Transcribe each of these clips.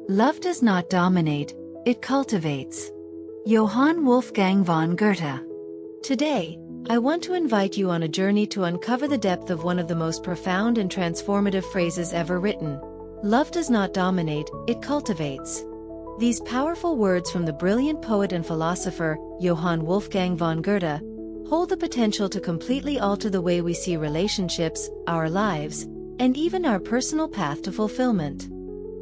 Love does not dominate, it cultivates. Johann Wolfgang von Goethe. Today, I want to invite you on a journey to uncover the depth of one of the most profound and transformative phrases ever written. Love does not dominate, it cultivates. These powerful words from the brilliant poet and philosopher, Johann Wolfgang von Goethe, hold the potential to completely alter the way we see relationships, our lives, and even our personal path to fulfillment.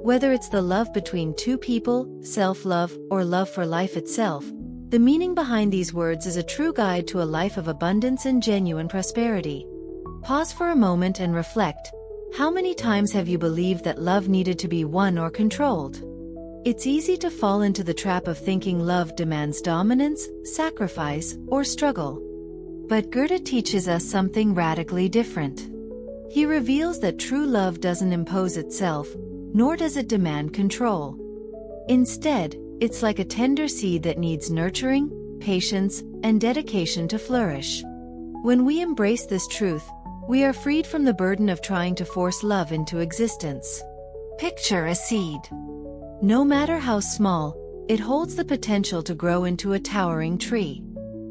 Whether it's the love between two people, self-love, or love for life itself, the meaning behind these words is a true guide to a life of abundance and genuine prosperity. Pause for a moment and reflect. How many times have you believed that love needed to be won or controlled? It's easy to fall into the trap of thinking love demands dominance, sacrifice, or struggle. But Goethe teaches us something radically different. He reveals that true love doesn't impose itself, nor does it demand control. Instead, it's like a tender seed that needs nurturing, patience, and dedication to flourish. When we embrace this truth, we are freed from the burden of trying to force love into existence. Picture a seed. No matter how small, it holds the potential to grow into a towering tree.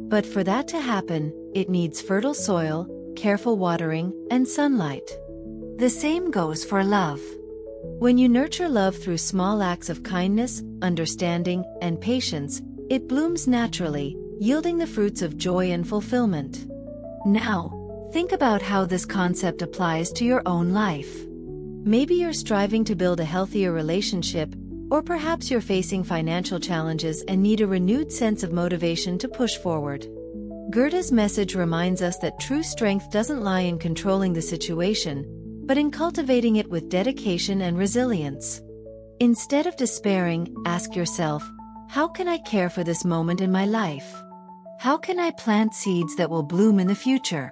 But for that to happen, it needs fertile soil, careful watering, and sunlight. The same goes for love. When you nurture love through small acts of kindness, understanding, and patience, it blooms naturally, yielding the fruits of joy and fulfillment. Now, think about how this concept applies to your own life. Maybe you're striving to build a healthier relationship, or perhaps you're facing financial challenges and need a renewed sense of motivation to push forward. Goethe's message reminds us that true strength doesn't lie in controlling the situation, but in cultivating it with dedication and resilience. Instead of despairing, ask yourself, how can I care for this moment in my life? How can I plant seeds that will bloom in the future?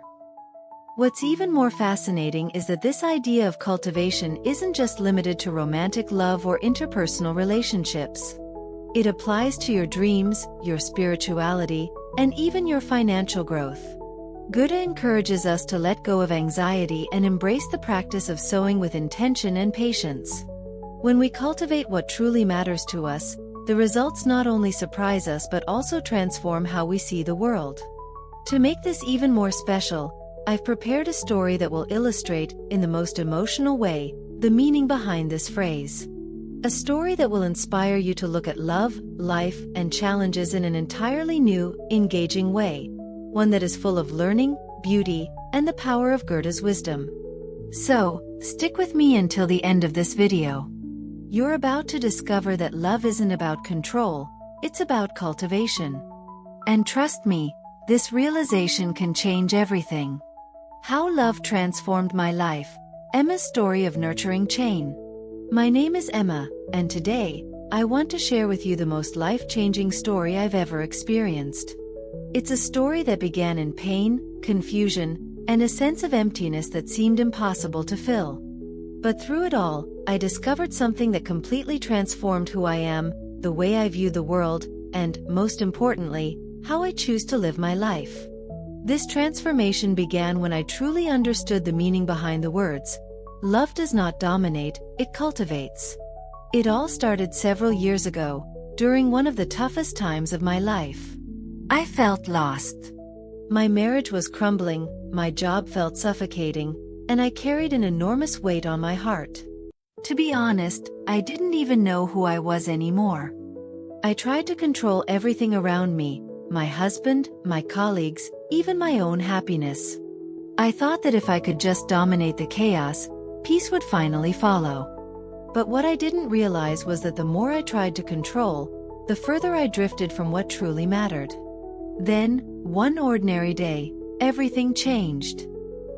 What's even more fascinating is that this idea of cultivation isn't just limited to romantic love or interpersonal relationships. It applies to your dreams, your spirituality, and even your financial growth. Goethe encourages us to let go of anxiety and embrace the practice of sowing with intention and patience. When we cultivate what truly matters to us, the results not only surprise us but also transform how we see the world. To make this even more special, I've prepared a story that will illustrate, in the most emotional way, the meaning behind this phrase. A story that will inspire you to look at love, life, and challenges in an entirely new, engaging way. One that is full of learning, beauty, and the power of Goethe's wisdom. So, stick with me until the end of this video. You're about to discover that love isn't about control, it's about cultivation. And trust me, this realization can change everything. How love transformed my life. Emma's story of nurturing change. My name is Emma, and today, I want to share with you the most life-changing story I've ever experienced. It's a story that began in pain, confusion, and a sense of emptiness that seemed impossible to fill. But through it all, I discovered something that completely transformed who I am, the way I view the world, and, most importantly, how I choose to live my life. This transformation began when I truly understood the meaning behind the words, "Love does not dominate, it cultivates." It all started several years ago, during one of the toughest times of my life. I felt lost. My marriage was crumbling, my job felt suffocating, and I carried an enormous weight on my heart. To be honest, I didn't even know who I was anymore. I tried to control everything around me, my husband, my colleagues, even my own happiness. I thought that if I could just dominate the chaos, peace would finally follow. But what I didn't realize was that the more I tried to control, the further I drifted from what truly mattered. Then, one ordinary day, everything changed.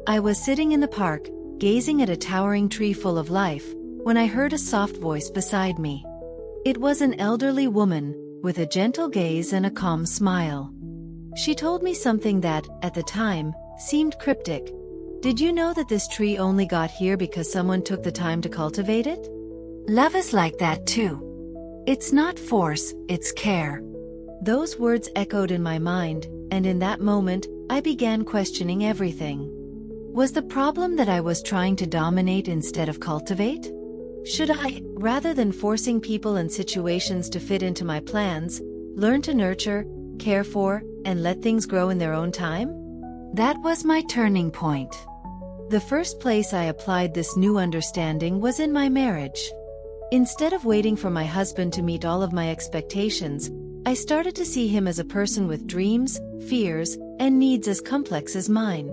I was sitting in the park, gazing at a towering tree full of life, when I heard a soft voice beside me. It was an elderly woman, with a gentle gaze and a calm smile. She told me something that, at the time, seemed cryptic. Did you know that this tree only got here because someone took the time to cultivate it? Love is like that too. It's not force, it's care. Those words echoed in my mind, and in that moment, I began questioning everything. Was the problem that I was trying to dominate instead of cultivate? Should I, rather than forcing people and situations to fit into my plans, learn to nurture, care for, and let things grow in their own time? That was my turning point. The first place I applied this new understanding was in my marriage. Instead of waiting for my husband to meet all of my expectations, I started to see him as a person with dreams, fears, and needs as complex as mine.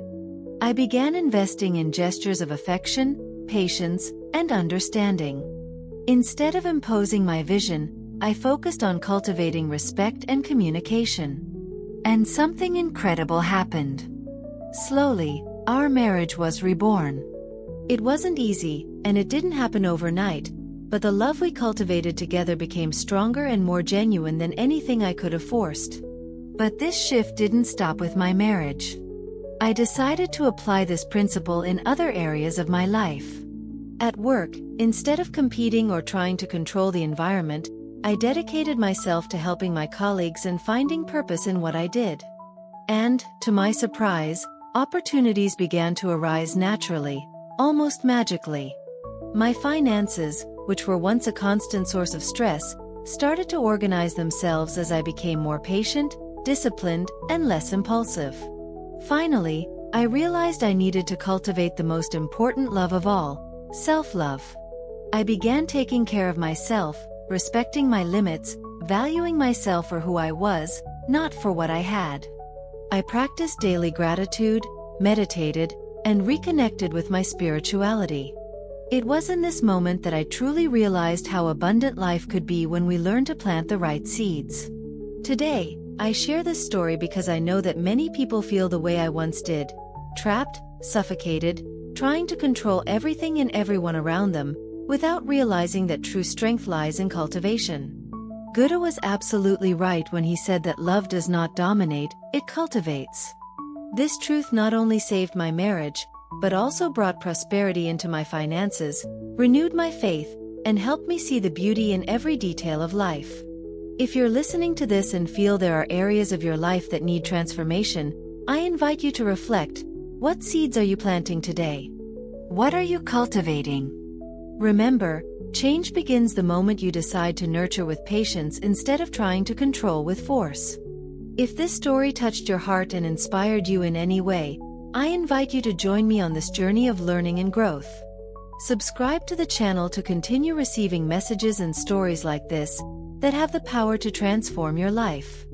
I began investing in gestures of affection, patience, and understanding. Instead of imposing my vision, I focused on cultivating respect and communication. And something incredible happened. Slowly, our marriage was reborn. It wasn't easy, and it didn't happen overnight, but the love we cultivated together became stronger and more genuine than anything I could have forced. But this shift didn't stop with my marriage. I decided to apply this principle in other areas of my life. At work, instead of competing or trying to control the environment, I dedicated myself to helping my colleagues and finding purpose in what I did. And, to my surprise, opportunities began to arise naturally, almost magically. My finances, which were once a constant source of stress, started to organize themselves as I became more patient, disciplined, and less impulsive. Finally, I realized I needed to cultivate the most important love of all, self-love. I began taking care of myself, respecting my limits, valuing myself for who I was, not for what I had. I practiced daily gratitude, meditated, and reconnected with my spirituality. It was in this moment that I truly realized how abundant life could be when we learn to plant the right seeds. Today, I share this story because I know that many people feel the way I once did, trapped, suffocated, trying to control everything and everyone around them, without realizing that true strength lies in cultivation. Goethe was absolutely right when he said that love does not dominate, it cultivates. This truth not only saved my marriage, but also brought prosperity into my finances, renewed my faith, and helped me see the beauty in every detail of life. If you're listening to this and feel there are areas of your life that need transformation, I invite you to reflect. What seeds are you planting today? What are you cultivating? Remember, change begins the moment you decide to nurture with patience instead of trying to control with force. If this story touched your heart and inspired you in any way, I invite you to join me on this journey of learning and growth. Subscribe to the channel to continue receiving messages and stories like this that have the power to transform your life.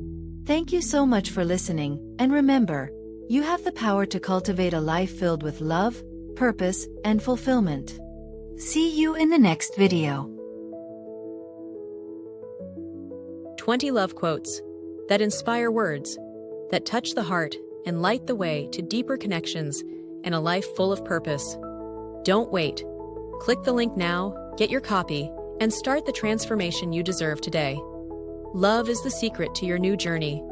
Thank you so much for listening, and remember, you have the power to cultivate a life filled with love, purpose, and fulfillment. See you in the next video. 20 love quotes that inspire words, that touch the heart and light the way to deeper connections and a life full of purpose. Don't wait. Click the link now, get your copy, and start the transformation you deserve today. Love is the secret to your new journey.